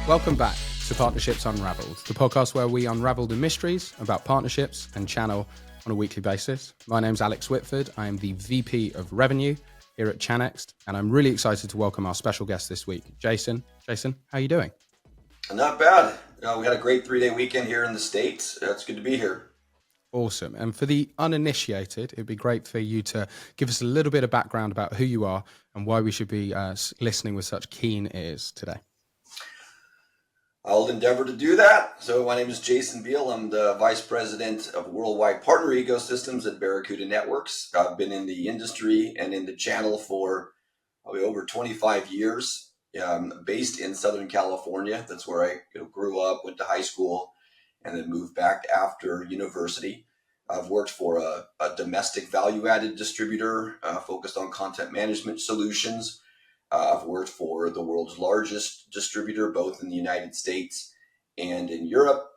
Welcome back to Partnerships Unraveled, the podcast where we unravel the mysteries about partnerships and channel on a weekly basis. My name's Alex Whitford. I am the VP of Revenue here at Channext, and I'm really excited to welcome our special guest this week, Jason. Jason, how are you doing? Not bad. We had a great 3-day weekend here in the States. It's good to be here. Awesome. And for the uninitiated, it'd be great for you to give us a little bit of background about who you are and why we should be listening with such keen ears today. I'll endeavor to do that. So my name is Jason Beal. I'm the Vice President of Worldwide Partner Ecosystems at Barracuda Networks. I've been in the industry and in the channel for probably over 25 years. Based in Southern California. That's where I grew up, went to high school, and then moved back after university. I've worked for a domestic value-added distributor focused on content management solutions. I've worked for the world's largest distributor, both in the United States and in Europe.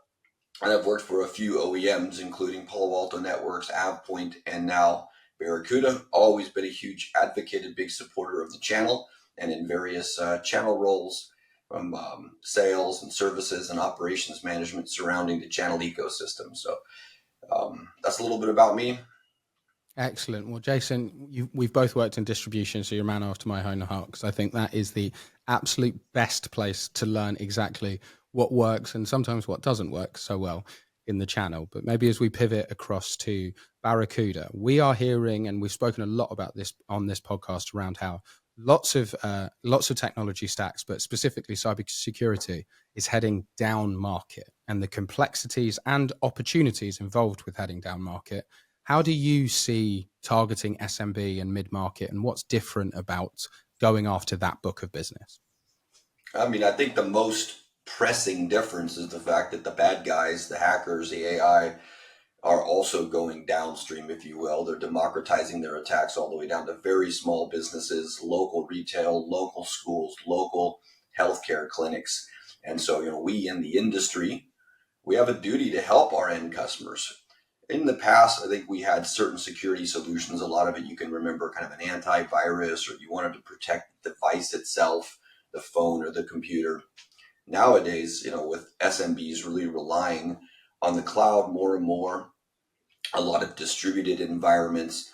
And I've worked for a few OEMs, including Palo Alto Networks, AvePoint, and now Barracuda. Always been a huge advocate and big supporter of the channel, and in various channel roles from sales and services and operations management surrounding the channel ecosystem. So that's a little bit about me. Excellent. Well, Jason, we've both worked in distribution, so you're a man after my own heart, because I think that is the absolute best place to learn exactly what works and sometimes what doesn't work so well in the channel. But maybe as we pivot across to Barracuda, we are hearing, and we've spoken a lot about this on this podcast, around how lots of technology stacks, but specifically cybersecurity, is heading down market, and the complexities and opportunities involved with heading down market. How do you see targeting SMB and mid-market, and what's different about going after that book of business? I mean, I think the most pressing difference is the fact that the bad guys, the hackers, the AI, are also going downstream, if you will. They're democratizing their attacks all the way down to very small businesses, local retail, local schools, local healthcare clinics. And so, we in the industry, we have a duty to help our end customers. In the past, I think we had certain security solutions. A lot of it you can remember, kind of an antivirus, or you wanted to protect the device itself, the phone or the computer. Nowadays, with SMBs really relying on the cloud more and more, a lot of distributed environments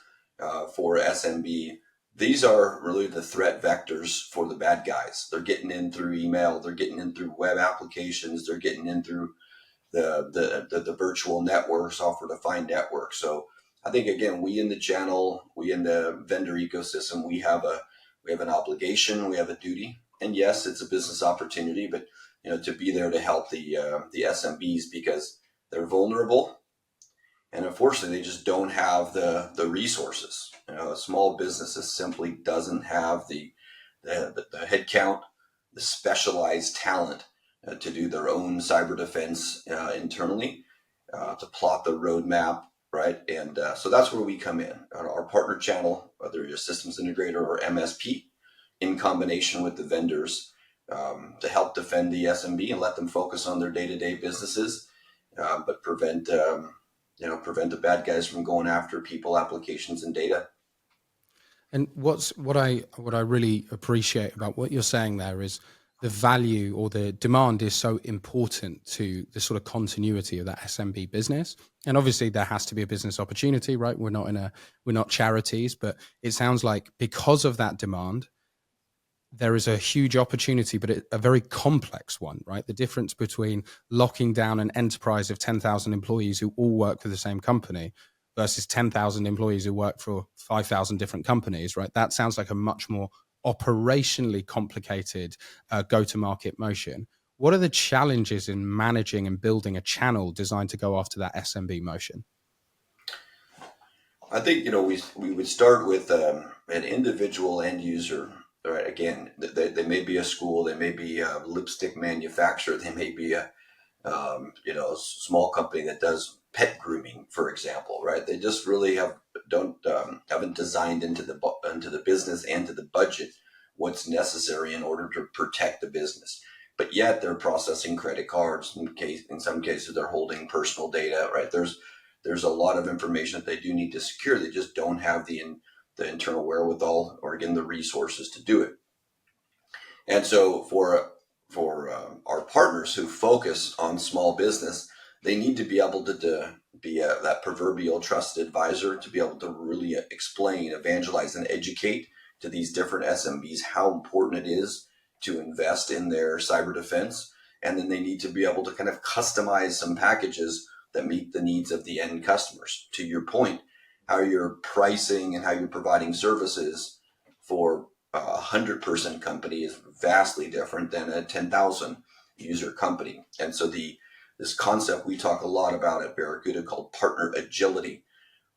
for SMB, these are really the threat vectors for the bad guys. They're getting in through email, they're getting in through web applications, they're getting in through the virtual network, software-defined network. So I think, again, we in the channel, we in the vendor ecosystem, we have an obligation, we have a duty, and yes, it's a business opportunity, but to be there to help the SMBs, because they're vulnerable, and unfortunately, they just don't have the resources. A small business simply doesn't have the headcount, the specialized talent to do their own cyber defense internally, to plot the roadmap, right? And so that's where we come in. Our partner channel, whether you're a systems integrator or MSP, in combination with the vendors, to help defend the SMB and let them focus on their day-to-day businesses, but prevent the bad guys from going after people, applications, and data. And what I really appreciate about what you're saying there is the value, or the demand, is so important to the sort of continuity of that SMB business. And obviously there has to be a business opportunity, right? We're not charities, but it sounds like because of that demand, there is a huge opportunity, but a very complex one, right? The difference between locking down an enterprise of 10,000 employees who all work for the same company versus 10,000 employees who work for 5,000 different companies, right? That sounds like a much more operationally complicated go-to-market motion. What are the challenges in managing and building a channel designed to go after that SMB motion? I think, we would start with an individual end user. Right. Again, they may be a school, they may be a lipstick manufacturer, they may be a small company that does pet grooming, for example. Right. They just really haven't designed into the business and to the budget what's necessary in order to protect the business. But yet they're processing credit cards. In some cases, they're holding personal data. Right. There's a lot of information that they do need to secure. They just don't have the internal wherewithal, or again, the resources to do it. And so for our partners who focus on small business, they need to be able to be that proverbial trusted advisor to be able to really explain, evangelize, and educate to these different SMBs how important it is to invest in their cyber defense. And then they need to be able to kind of customize some packages that meet the needs of the end customers. To your point, how you're pricing and how you're providing services for a 100-person company is vastly different than a 10,000 user company. And so this concept we talk a lot about at Barracuda called partner agility.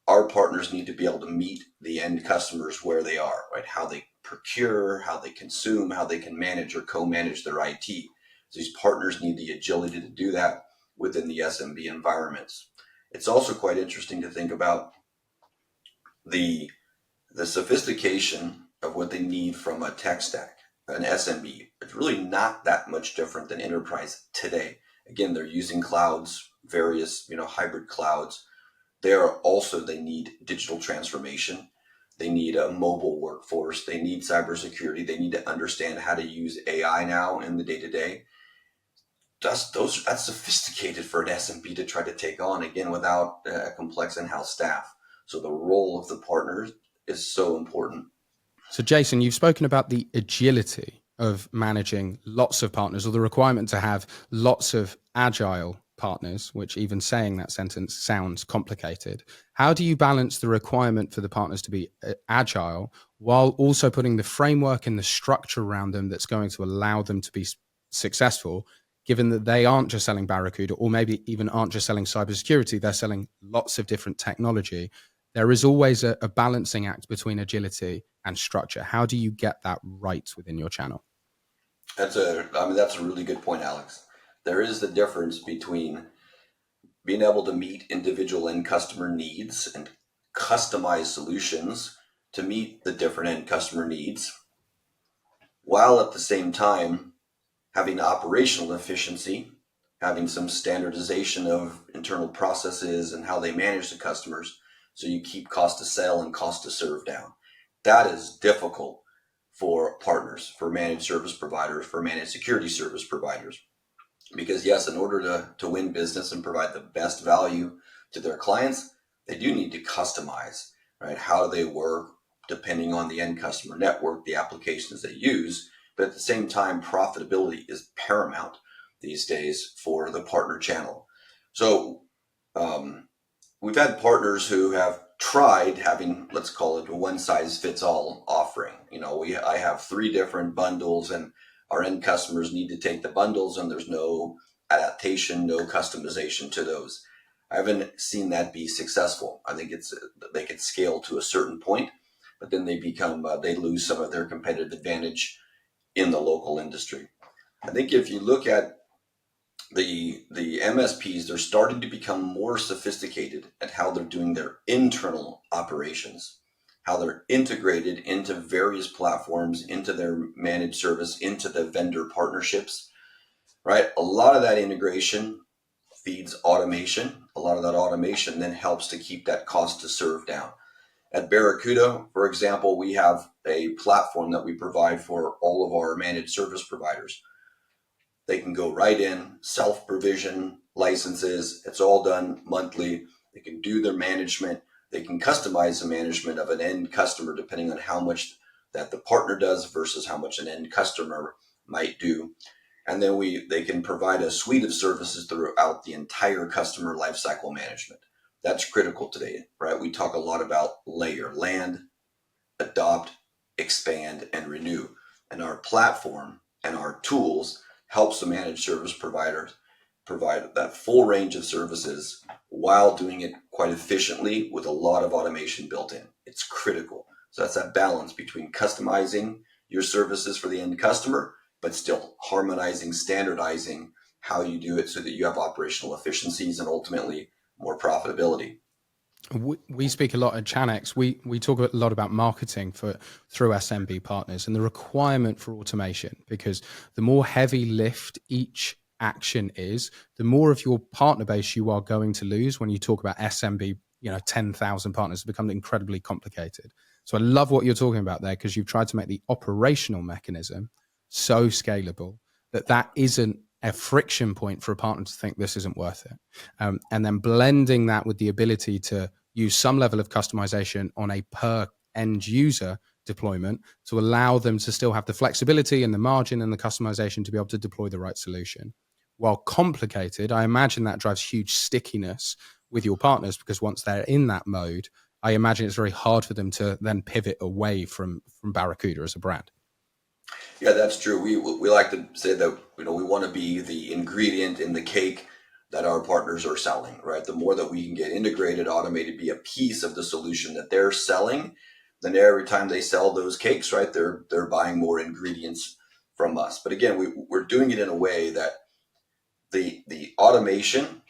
Our partners need to be able to meet the end customers where they are, right? How they procure, how they consume, how they can manage or co-manage their IT. So these partners need the agility to do that within the SMB environments. It's also quite interesting to think about the sophistication of what they need from a tech stack. An SMB, it's really not that much different than enterprise today. Again, they're using clouds, various hybrid clouds. They need digital transformation. They need a mobile workforce. They need cybersecurity. They need to understand how to use AI now in the day-to-day. That's sophisticated for an SMB to try to take on, again, without a complex in-house staff. So the role of the partners is so important. So Jason, you've spoken about the agility of managing lots of partners, or the requirement to have lots of agile partners, which even saying that sentence sounds complicated. How do you balance the requirement for the partners to be agile while also putting the framework and the structure around them that's going to allow them to be successful, given that they aren't just selling Barracuda, or maybe even aren't just selling cybersecurity, they're selling lots of different technology? There is always a balancing act between agility and structure. How do you get that right within your channel? That's a really good point, Alex. There is the difference between being able to meet individual end customer needs and customize solutions to meet the different end customer needs, while at the same time having operational efficiency, having some standardization of internal processes and how they manage the customers, so you keep cost to sell and cost to serve down. That is difficult for partners, for managed service providers, for managed security service providers. Because yes, in order to win business and provide the best value to their clients, they do need to customize, right? How they work depending on the end customer network, the applications they use. But at the same time, profitability is paramount these days for the partner channel. So we've had partners who have tried having, let's call it a one-size-fits-all offering. I have 3 different bundles, and our end customers need to take the bundles, and there's no adaptation, no customization to those. I haven't seen that be successful. I think they could scale to a certain point, but then they lose some of their competitive advantage in the local industry. I think if you look at the MSPs, they're starting to become more sophisticated at how they're doing their internal operations, how they're integrated into various platforms, into their managed service, into the vendor partnerships, right? A lot of that integration feeds automation. A lot of that automation then helps to keep that cost to serve down. At Barracuda, for example, we have a platform that we provide for all of our managed service providers. They can go right in, self-provision licenses. It's all done monthly. They can do their management. They can customize the management of an end customer depending on how much that the partner does versus how much an end customer might do. And then they can provide a suite of services throughout the entire customer lifecycle management. That's critical today, right? We talk a lot about land, adopt, expand, and renew. And our platform and our tools helps the managed service providers provide that full range of services while doing it quite efficiently with a lot of automation built in. It's critical. So that's that balance between customizing your services for the end customer, but still harmonizing, standardizing how you do it so that you have operational efficiencies and ultimately more profitability. We speak a lot at Chanex. We talk a lot about marketing through SMB partners and the requirement for automation, because the more heavy lift each action is, the more of your partner base you are going to lose. When you talk about SMB, 10,000 partners become incredibly complicated. So I love what you're talking about there, because you've tried to make the operational mechanism so scalable that isn't a friction point for a partner to think this isn't worth it. And then blending that with the ability to use some level of customization on a per end user deployment to allow them to still have the flexibility and the margin and the customization to be able to deploy the right solution. While complicated, I imagine that drives huge stickiness with your partners, because once they're in that mode, I imagine it's very hard for them to then pivot away from Barracuda as a brand. Yeah, that's true. We like to say that we want to be the ingredient in the cake that our partners are selling, right? The more that we can get integrated, automated, be a piece of the solution that they're selling, then every time they sell those cakes, right, they're buying more ingredients from us. But again, we're doing it in a way that the automation,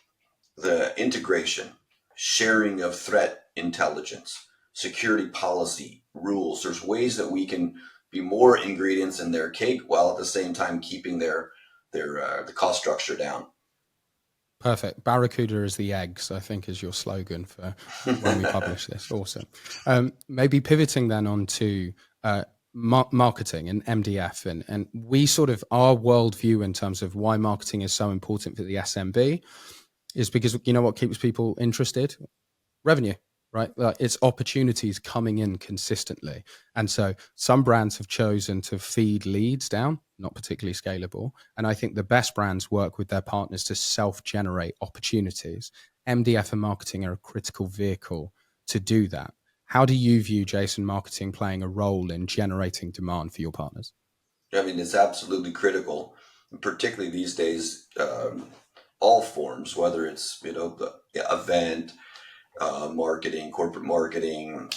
the integration, sharing of threat intelligence, security policy, rules, there's ways that we can be more ingredients in their cake while at the same time keeping their the cost structure down. Perfect. Barracuda is the eggs, I think, is your slogan for when we publish this. Awesome. Maybe pivoting then onto marketing and MDF, and we sort of, our worldview in terms of why marketing is so important for the SMB is because, you know what keeps people interested? Revenue, right? It's opportunities coming in consistently. And so some brands have chosen to feed leads down, not particularly scalable. And I think the best brands work with their partners to self-generate opportunities. MDF and marketing are a critical vehicle to do that. How do you view, Jason, marketing playing a role in generating demand for your partners? I mean, it's absolutely critical, particularly these days. All forms, whether it's the event, marketing, corporate marketing,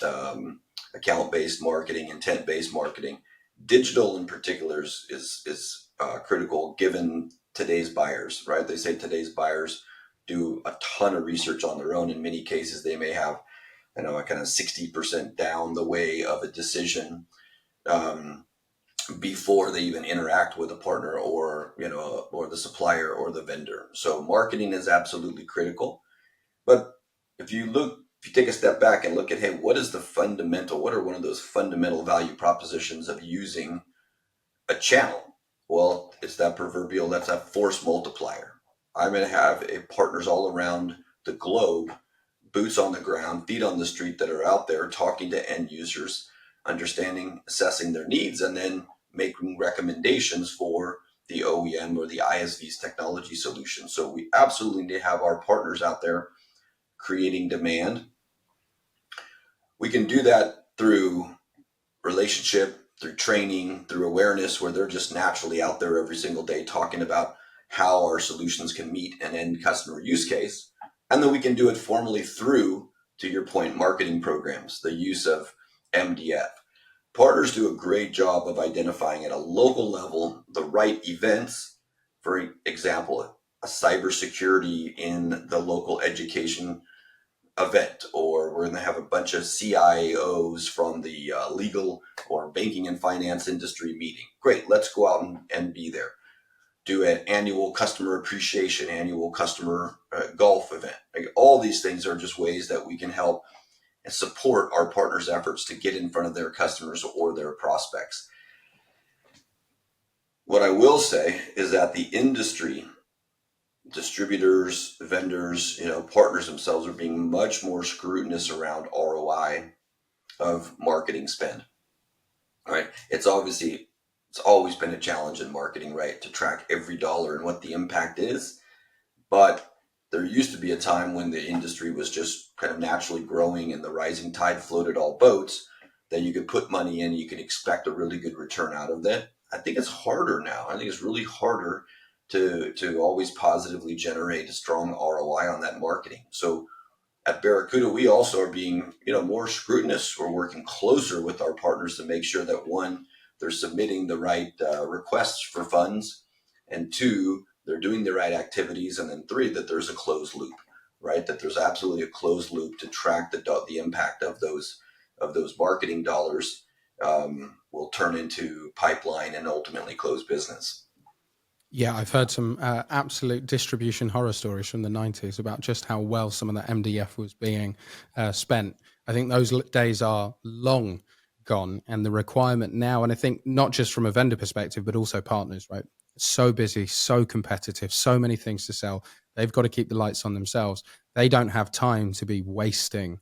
account-based marketing, intent-based marketing. Digital in particular is critical given today's buyers, right? They say today's buyers do a ton of research on their own. In many cases, they may have, a kind of 60% down the way of a decision before they even interact with a partner or the supplier or the vendor. So marketing is absolutely critical. But if you take a step back and look at, hey, what are one of those fundamental value propositions of using a channel? Well, it's that's that force multiplier. I'm going to have partners all around the globe, boots on the ground, feet on the street, that are out there talking to end users, understanding, assessing their needs, and then making recommendations for the OEM or the ISV's technology solution. So we absolutely need to have our partners out there creating demand. We can do that through relationship, through training, through awareness, where they're just naturally out there every single day talking about how our solutions can meet an end customer use case. And then we can do it formally through, to your point, marketing programs, the use of MDF. Partners do a great job of identifying at a local level the right events. For example, a cybersecurity in the local education event, or we're going to have a bunch of CIOs from the legal or banking and finance industry meeting. Great, let's go out and be there. Do an annual customer appreciation, annual customer golf event. Like, all these things are just ways that we can help and support our partners' efforts to get in front of their customers or their prospects. What I will say is that the industry, distributors, vendors, partners themselves are being much more scrutinous around ROI of marketing spend. All right. It's always been a challenge in marketing, right? To track every dollar and what the impact is. But there used to be a time when the industry was just kind of naturally growing and the rising tide floated all boats, that you could put money in, you can expect a really good return out of that. I think it's harder now. I think it's really harder to always positively generate a strong ROI on that marketing. So at Barracuda, we also are being, more scrutinous. We're working closer with our partners to make sure that, one, they're submitting the right requests for funds, and two, they're doing the right activities, and then three, that there's a closed loop, right? That there's absolutely a closed loop to track the impact of those marketing dollars will turn into pipeline and ultimately close business. Yeah, I've heard some absolute distribution horror stories from the 90s about just how well some of that MDF was being spent. I think those days are long gone, and the requirement now, and I think not just from a vendor perspective, but also partners, right? so busy, so competitive, so many things to sell. They've got to keep the lights on themselves. They don't have time to be wasting,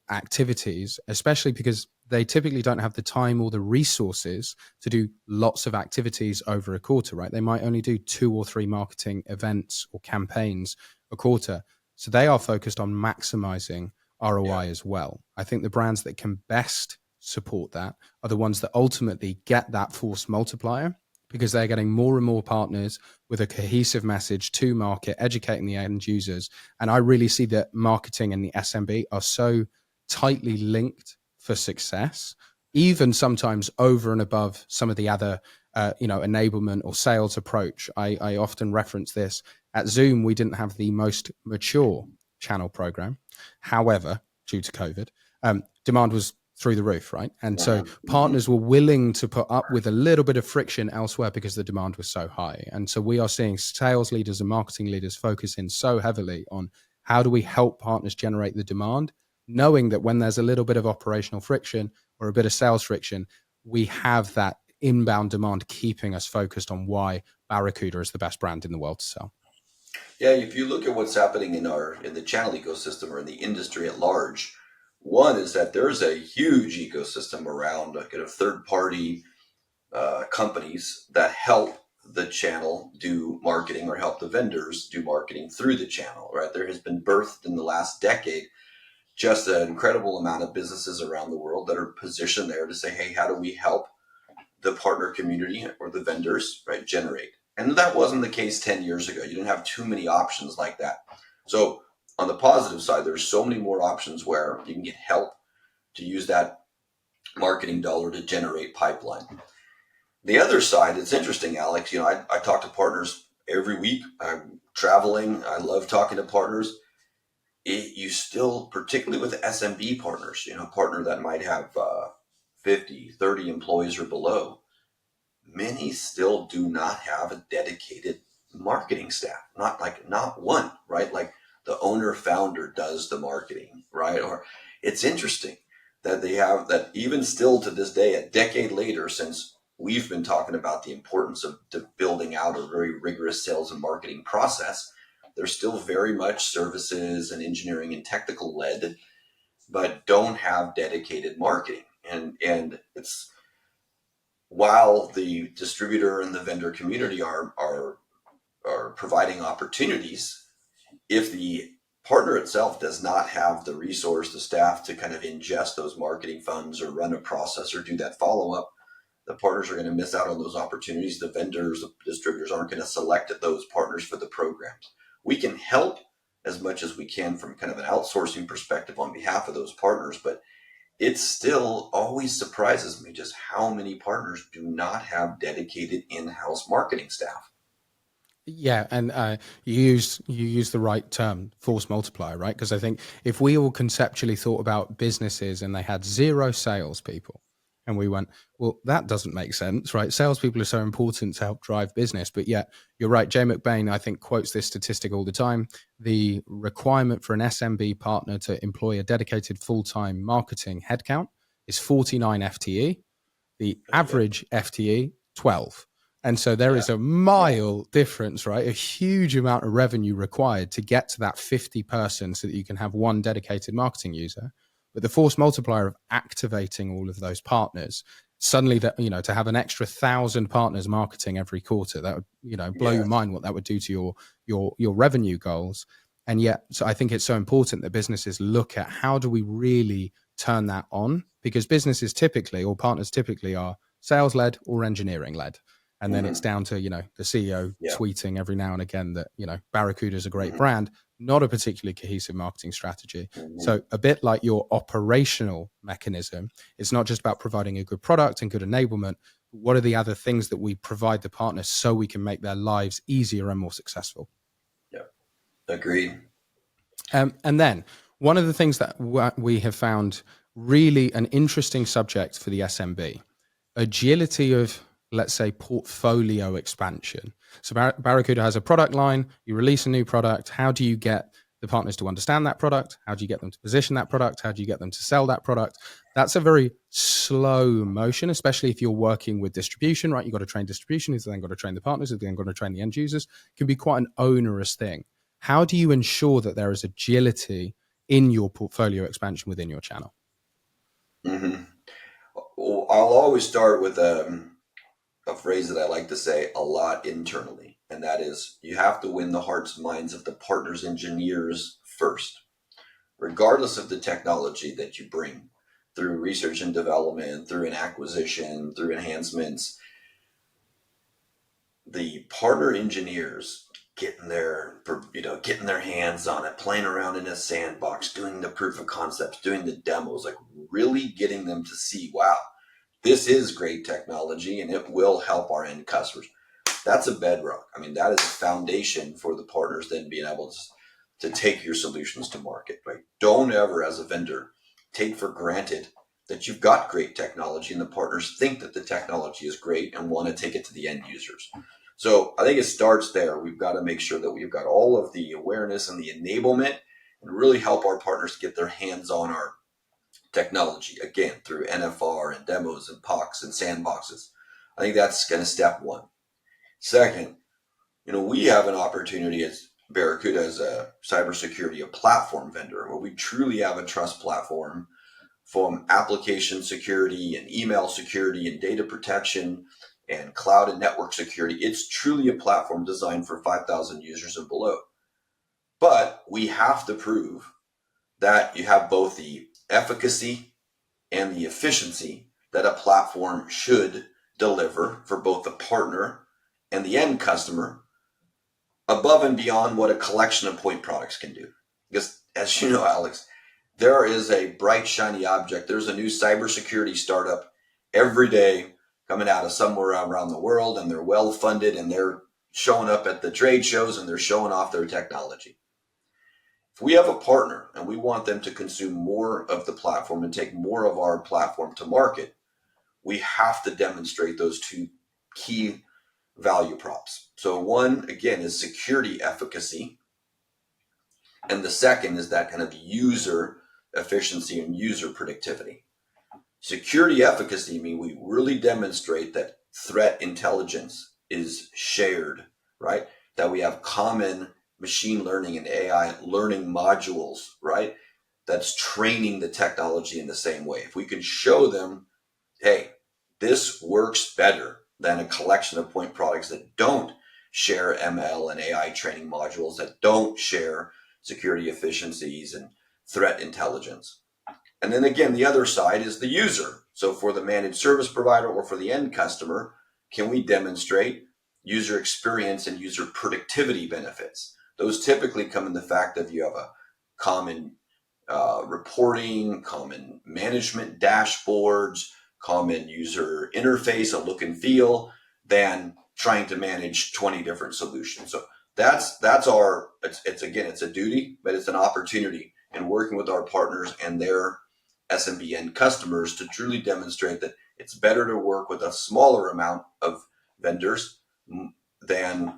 activities, especially because they typically don't have the time or the resources to do lots of activities over a quarter, right? They might only do 2 or 3 marketing events or campaigns a quarter. So they are focused on maximizing ROI Yeah. as well. I think the brands that can best support that are the ones that ultimately get that force multiplier, because they're getting more and more partners with a cohesive message to market, educating the end users. And I really see that marketing and the SMB are so tightly linked for success, even sometimes over and above some of the other, enablement or sales approach. I often reference this. At Zoom, we didn't have the most mature channel program. However, due to COVID, demand was through the roof, right? And so partners were willing to put up with a little bit of friction elsewhere because the demand was so high. And so we are seeing sales leaders and marketing leaders focus in so heavily on how do we help partners generate the demand, knowing that when there's a little bit of operational friction or a bit of sales friction, we have that inbound demand keeping us focused on why Barracuda is the best brand in the world to sell. Yeah, if you look at what's happening in the channel ecosystem or in the industry at large, one is that there's a huge ecosystem around kind of third party companies that help the channel do marketing or help the vendors do marketing through the channel, right? There has been birthed in the last decade just an incredible amount of businesses around the world that are positioned there to say, hey, how do we help the partner community or the vendors, right, generate? And that wasn't the case 10 years ago. You didn't have too many options like that. So on the positive side, there's so many more options where you can get help to use that marketing dollar to generate pipeline. The other side, it's interesting, Alex. I talk to partners every week. I'm traveling. I love talking to partners. You still, particularly with SMB partners, a partner that might have 50, 30 employees or below, many still do not have a dedicated marketing staff. Not one, right? Like the owner founder does the marketing, right? Or it's interesting that they have that even still to this day, a decade later, since we've been talking about the importance of building out a very rigorous sales and marketing process, they're still very much services and engineering and technical led, but don't have dedicated marketing. And it's, while the distributor and the vendor community are providing opportunities, if the partner itself does not have the resource, the staff to kind of ingest those marketing funds or run a process or do that follow-up, the partners are going to miss out on those opportunities. The vendors, the distributors aren't going to select those partners for the programs. We can help as much as we can from kind of an outsourcing perspective on behalf of those partners, but it still always surprises me just how many partners do not have dedicated in-house marketing staff. Yeah, and you use the right term, force multiplier, right? Because I think if we all conceptually thought about businesses and they had 0 salespeople, and we went, well, that doesn't make sense, right? Salespeople are so important to help drive business, but yet you're right. Jay McBain, I think, quotes this statistic all the time. The requirement for an SMB partner to employ a dedicated full-time marketing headcount is 49 FTE. The Okay. average FTE 12. And so there Yeah. is a mile difference, right? A huge amount of revenue required to get to that 50 person so that you can have one dedicated marketing user. But the force multiplier of activating all of those partners, suddenly that, to have an extra 1,000 partners marketing every quarter, that would, blow your Yes. mind what that would do to your revenue goals. And yet, so I think it's so important that businesses look at how do we really turn that on, because businesses typically, or partners typically, are sales led or engineering led. And then it's down to, the CEO Yeah. tweeting every now and again that, Barracuda is a great Mhm. brand, not a particularly cohesive marketing strategy. Mhm. So a bit like your operational mechanism, it's not just about providing a good product and good enablement. What are the other things that we provide the partners so we can make their lives easier and more successful? Yeah. Agreed. And then one of the things that we have found really an interesting subject for the SMB, agility of, let's say, portfolio expansion. So Barracuda has a product line, you release a new product. How do you get the partners to understand that product? How do you get them to position that product? How do you get them to sell that product? That's a very slow motion, especially if you're working with distribution, right? You've got to train distribution, you've then got to train the partners, you've then got to train the end users. It can be quite an onerous thing. How do you ensure that there is agility in your portfolio expansion within your channel? Mm-hmm. Well, I'll always start with a phrase that I like to say a lot internally, and that is you have to win the hearts and minds of the partners engineers first, regardless of the technology that you bring through research and development, through an acquisition, through enhancements. The partner engineers getting their hands on it, playing around in a sandbox, doing the proof of concepts, doing the demos, like really getting them to see, wow, this is great technology and it will help our end customers. That's a bedrock. I mean, that is a foundation for the partners then being able to take your solutions to market, right? Don't ever, as a vendor, take for granted that you've got great technology and the partners think that the technology is great and want to take it to the end users. So I think it starts there. We've got to make sure that we've got all of the awareness and the enablement and really help our partners get their hands on our technology, again, through NFR and demos and POCs and sandboxes. I think that's kind of step one. Second, we have an opportunity as Barracuda, as a cybersecurity, a platform vendor, where we truly have a trust platform from application security and email security and data protection and cloud and network security. It's truly a platform designed for 5,000 users and below. But we have to prove that you have both the efficacy and the efficiency that a platform should deliver for both the partner and the end customer, above and beyond what a collection of point products can do. Because as you know, Alex, there is a bright, shiny object. There's a new cybersecurity startup every day coming out of somewhere around the world, and they're well funded and they're showing up at the trade shows and they're showing off their technology. If we have a partner and we want them to consume more of the platform and take more of our platform to market, we have to demonstrate those two key value props. So one, again, is security efficacy. And the second is that kind of user efficiency and user productivity. Security efficacy means we really demonstrate that threat intelligence is shared, right? That we have common machine learning and AI learning modules, right? That's training the technology in the same way. If we can show them, hey, this works better than a collection of point products that don't share ML and AI training modules, that don't share security efficiencies and threat intelligence. And then again, the other side is the user. So for the managed service provider or for the end customer, can we demonstrate user experience and user productivity benefits? Those typically come in the fact that you have a common reporting, common management dashboards, common user interface, a look and feel, than trying to manage 20 different solutions. So that's our, it's a duty, but it's an opportunity in working with our partners and their SMB end customers to truly demonstrate that it's better to work with a smaller amount of vendors than,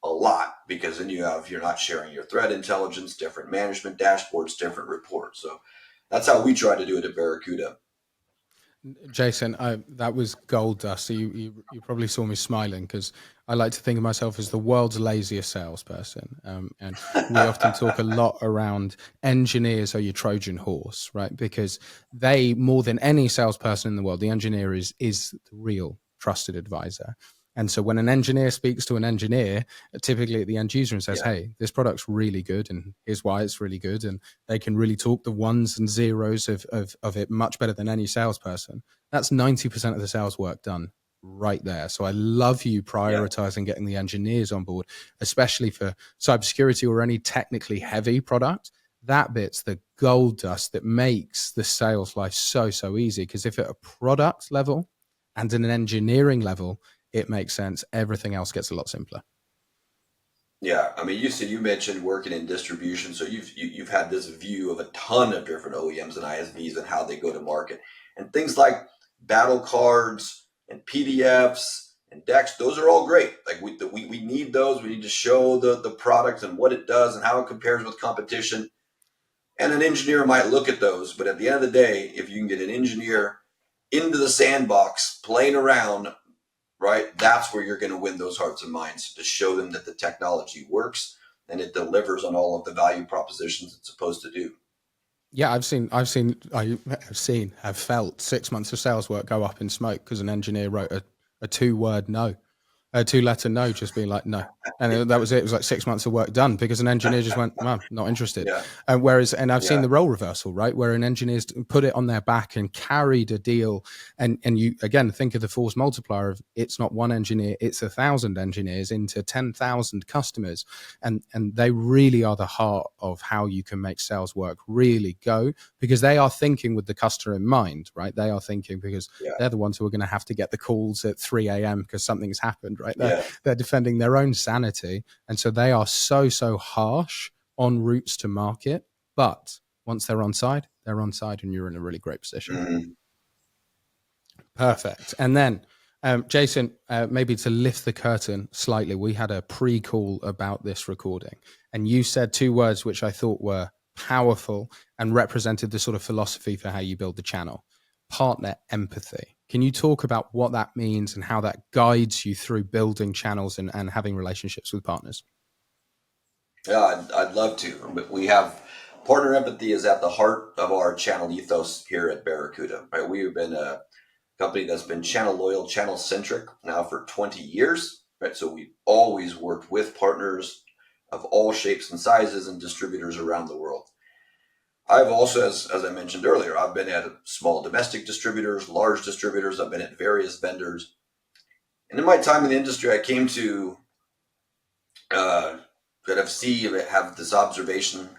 a lot, because then you're not sharing your threat intelligence, different management dashboards, different reports. So that's how we try to do it at Barracuda. Jason, that was gold dust. So you probably saw me smiling because I like to think of myself as the world's laziest salesperson. And we often talk a lot around engineers are your Trojan horse, right? Because they, more than any salesperson in the world, the engineer is the real trusted advisor. And so when an engineer speaks to an engineer, typically at the end user, and says, hey, this product's really good and here's why it's really good, and they can really talk the ones and zeros of it much better than any salesperson, that's 90% of the sales work done right there. So I love you prioritizing getting the engineers on board, especially for cybersecurity or any technically heavy product. That bit's the gold dust that makes the sales life so easy, because if at a product level and at an engineering level, it makes sense, everything else gets a lot simpler. Yeah, I mean, you mentioned working in distribution, so you've had this view of a ton of different OEMs and ISVs and how they go to market, and things like battle cards and PDFs and decks. Those are all great. Like we need those. We need to show the product and what it does and how it compares with competition. And an engineer might look at those, but at the end of the day, if you can get an engineer into the sandbox, playing around, right? That's where you're going to win those hearts and minds, to show them that the technology works and it delivers on all of the value propositions it's supposed to do. Yeah, I've felt 6 months of sales work go up in smoke because an engineer wrote a 2-word no, a 2-letter no, just being like, no. And that was it. It was like 6 months of work done because an engineer just went, well, not interested. Yeah. And I've seen the role reversal, right? Where an engineer's put it on their back and carried a deal. And you, again, think of the force multiplier of, it's not one engineer, it's 1,000 engineers into 10,000 customers. And they really are the heart of how you can make sales work really go, because they are thinking with the customer in mind, right? They are thinking because they're the ones who are going to have to get the calls at 3 a.m. because something's happened, right? They're defending their own sanity. And so they are so harsh on routes to market. But once they're on side, and you're in a really great position. Mm-hmm. Perfect. And then, Jason, maybe to lift the curtain slightly, we had a pre-call about this recording, and you said 2 words which I thought were powerful and represented the sort of philosophy for how you build the channel: partner empathy. Can you talk about what that means and how that guides you through building channels and having relationships with partners? Yeah, I'd love to. But we have partner empathy is at the heart of our channel ethos here at Barracuda. Right? We have been a company that's been channel loyal, channel centric now for 20 years. Right? So we've always worked with partners of all shapes and sizes and distributors around the world. I've also, as I mentioned earlier, I've been at small domestic distributors, large distributors. I've been at various vendors. And in my time in the industry, I came to have this observation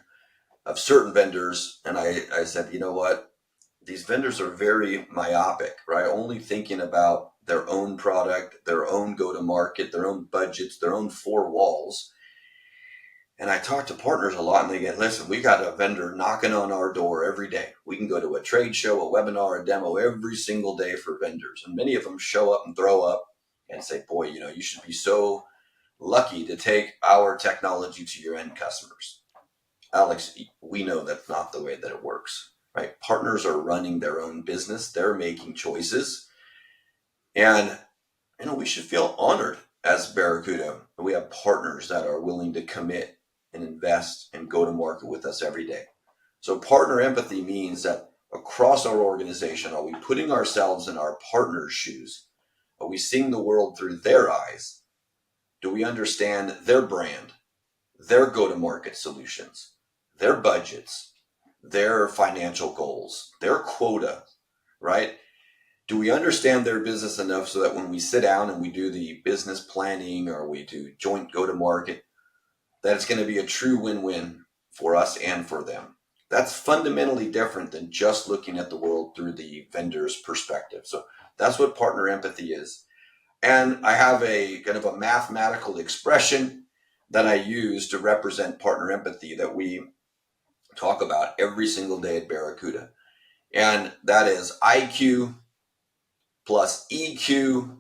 of certain vendors. And I said, you know what? These vendors are very myopic, right? Only thinking about their own product, their own go-to-market, their own budgets, their own 4 walls. And I talk to partners a lot, and they get, listen, we got a vendor knocking on our door every day. We can go to a trade show, a webinar, a demo every single day for vendors. And many of them show up and throw up and say, boy, you should be so lucky to take our technology to your end customers. Alex, we know that's not the way that it works, right? Partners are running their own business. They're making choices. And, we should feel honored as Barracuda. We have partners that are willing to commit and invest and go to market with us every day. So partner empathy means that across our organization, are we putting ourselves in our partners' shoes? Are we seeing the world through their eyes? Do we understand their brand, their go-to-market solutions, their budgets, their financial goals, their quota, right? Do we understand their business enough so that when we sit down and we do the business planning or we do joint go-to-market, that it's going to be a true win-win for us and for them? That's fundamentally different than just looking at the world through the vendor's perspective. So that's what partner empathy is. And I have a kind of a mathematical expression that I use to represent partner empathy that we talk about every single day at Barracuda. And that is IQ plus EQ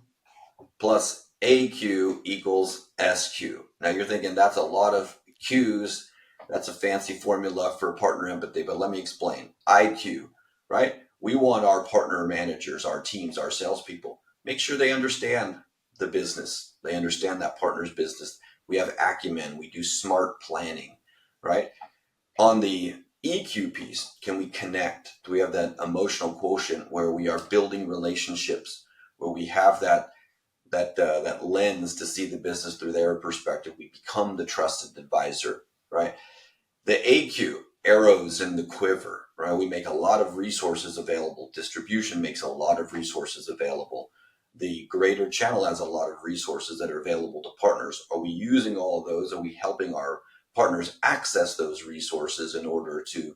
plus AQ equals SQ. Now you're thinking that's a lot of Qs. That's a fancy formula for partner empathy, but let me explain. IQ, right? We want our partner managers, our teams, our salespeople, make sure they understand the business. They understand that partner's business. We have acumen. We do smart planning, right? On the EQ piece, can we connect? Do we have that emotional quotient where we are building relationships, where we have that lens to see the business through their perspective? We become the trusted advisor, right? The AQ, arrows in the quiver, right? We make a lot of resources available. Distribution makes a lot of resources available. The greater channel has a lot of resources that are available to partners. Are we using all of those? Are we helping our partners access those resources in order to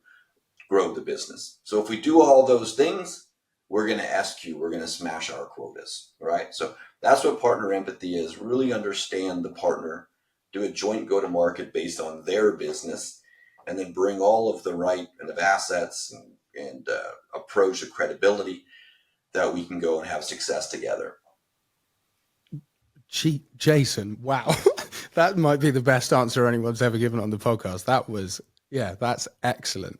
grow the business? So if we do all those things, we're going to SQ, we're going to smash our quotas, right? So that's what partner empathy is. Really understand the partner, do a joint go-to-market based on their business, and then bring all of the right kind of assets and approach of credibility that we can go and have success together. Jason, wow. That might be the best answer anyone's ever given on the podcast. That's excellent.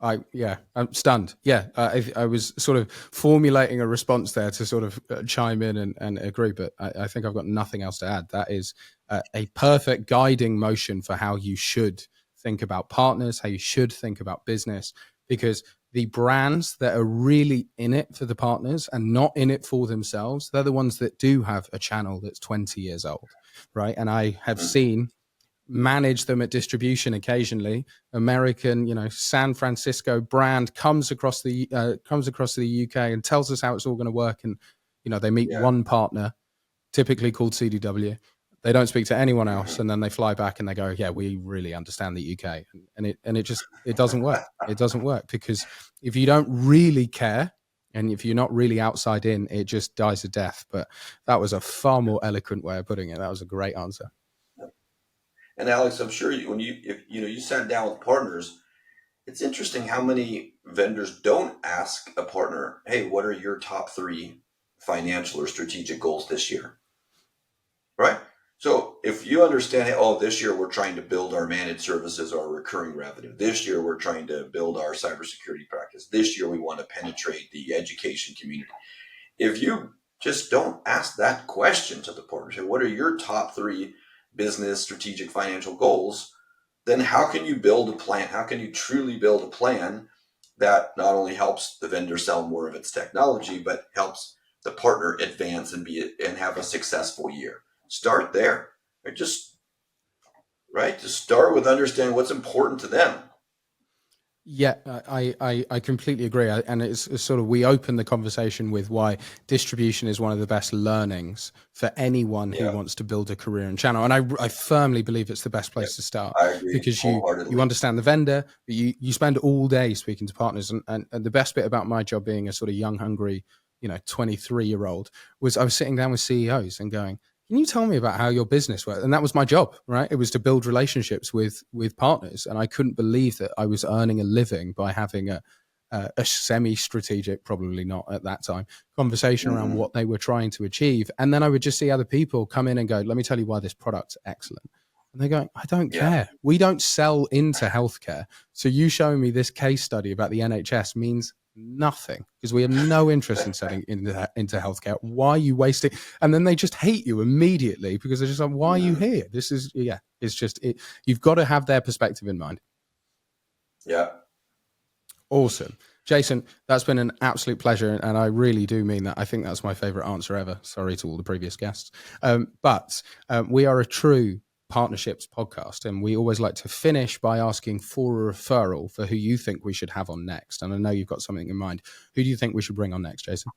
I'm stunned. Yeah, I was sort of formulating a response there to sort of chime in and agree, but I think I've got nothing else to add. That is a perfect guiding motion for how you should think about partners, how you should think about business, because the brands that are really in it for the partners and not in it for themselves, they're the ones that do have a channel that's 20 years old, right? And I have seen manage them at distribution occasionally. American, San Francisco brand comes across the UK and tells us how it's all going to work, and they meet Yeah. one partner, typically called CDW. They don't speak to anyone else, and then they fly back and they go, "Yeah, we really understand the UK," and it doesn't work. It doesn't work because if you don't really care and if you're not really outside in, it just dies a death. But that was a far more eloquent way of putting it. That was a great answer. And Alex, I'm sure when you sat down with partners, it's interesting how many vendors don't ask a partner, "Hey, what are your top 3 financial or strategic goals this year?" Right? So if you understand, hey, oh, this year we're trying to build our managed services or recurring revenue. This year we're trying to build our cybersecurity practice. This year we want to penetrate the education community. If you just don't ask that question to the partner, say, what are your top 3 business, strategic, financial goals? Then how can you build a plan? How can you truly build a plan that not only helps the vendor sell more of its technology, but helps the partner advance and have a successful year? Start there. Just start with understanding what's important to them. Yeah, I completely agree. And it's sort of, we open the conversation with why distribution is one of the best learnings for anyone who wants to build a career in channel. And I firmly believe it's the best place to start, I agree because you understand the vendor, but you spend all day speaking to partners. And the best bit about my job being a sort of young, hungry, 23-year-old was I was sitting down with CEOs and going, "Can you tell me about how your business works?" And that was my job, right? It was to build relationships with partners. And I couldn't believe that I was earning a living by having a semi-strategic, probably not at that time, conversation around what they were trying to achieve. And then I would just see other people come in and go, "Let me tell you why this product's excellent." And they're going, "I don't care. We don't sell into healthcare. So you showing me this case study about the NHS means nothing, because we have no interest in selling into healthcare. Why are you wasting?" And then they just hate you immediately because they're just like, "Why are you here?" This is, it's just, you've got to have their perspective in mind. Yeah. Awesome. Jason, that's been an absolute pleasure. And I really do mean that. I think that's my favorite answer ever. Sorry to all the previous guests. But we are a true partnerships podcast, and we always like to finish by asking for a referral for who you think we should have on next. And I know you've got something in mind. Who do you think we should bring on next, Jason?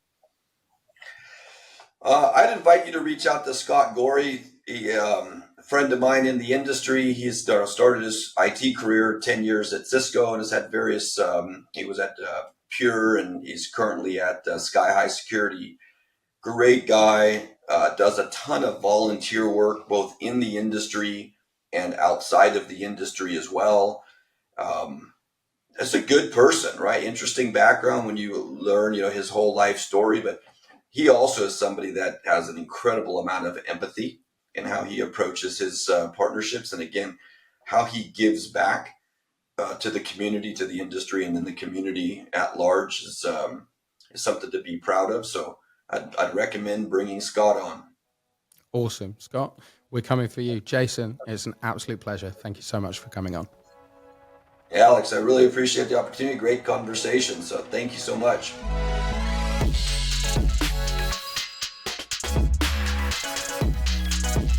I'd invite you to reach out to Scott Gorey, a friend of mine in the industry. He's started his IT career 10 years at Cisco and has had various, he was at Pure, and he's currently at Sky High Security. Great guy, does a ton of volunteer work, both in the industry and outside of the industry as well. It's a good person, right? Interesting background when you learn, his whole life story, but he also is somebody that has an incredible amount of empathy in how he approaches his partnerships. And again, how he gives back to the community, to the industry, and then the community at large is something to be proud of. So I'd recommend bringing Scott on. Awesome. Scott, we're coming for you. Jason, it's an absolute pleasure. Thank you so much for coming on. Alex, I really appreciate the opportunity. Great conversation. So thank you so much.